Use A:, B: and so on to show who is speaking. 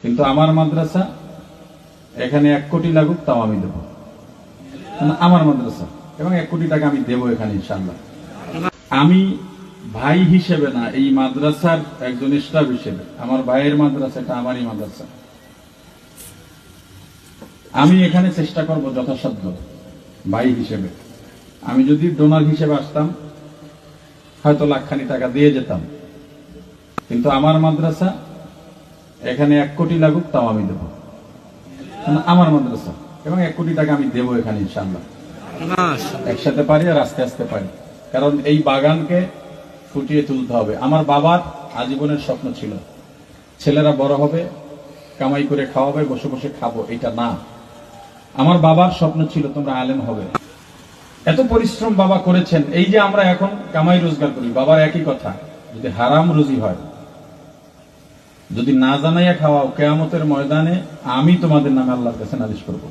A: কিন্তু আমার মাদ্রাসা এখানে 1 কোটি লাগুক তাও আমি দেবো, আমার মাদ্রাসা, এবং 1 কোটি টাকা আমি দেবো এখানে ইনশাআল্লাহ। আমি ভাই হিসেবে না, এই মাদ্রাসার একজন স্টাফ হিসেবে, আমার ভাইয়ের মাদ্রাসা, এটা আমারই মাদ্রাসা। আমি এখানে চেষ্টা করব যথাসাধ্য ভাই হিসেবে। আমি যদি ডোনার হিসেবে আসতাম হয়তো লাখখানি টাকা দিয়ে যেতাম, কিন্তু আমার মাদ্রাসা এখানে 1 কোটি লাগুক তাও আমি দেবো, আমার মাদ্রাসা, এবং 1 কোটি টাকা আমি দেবো এখানে ইনশাআল্লাহ। একসাথে পারি আর আস্তে আস্তে পারি, কারণ এই বাগানকে ফুটিয়ে তুলতে হবে। আমার বাবার আজীবনের স্বপ্ন ছিল ছেলেরা বড় হবে, কামাই করে খাওয়াবে, বসে বসে খাবো, এটা না। আমার বাবার স্বপ্ন ছিল তোমরা আলেম হবে। এত পরিশ্রম বাবা করেছেন। এই যে আমরা এখন কামাই রোজগার করি, বাবার একই কথা, যদি হারাম রুজি হয়, যদি না জানাইয়া খাওয়াও, কিয়ামতের ময়দানে আমি তোমাদের নামে আল্লাহর কাছে নালিশ করবো।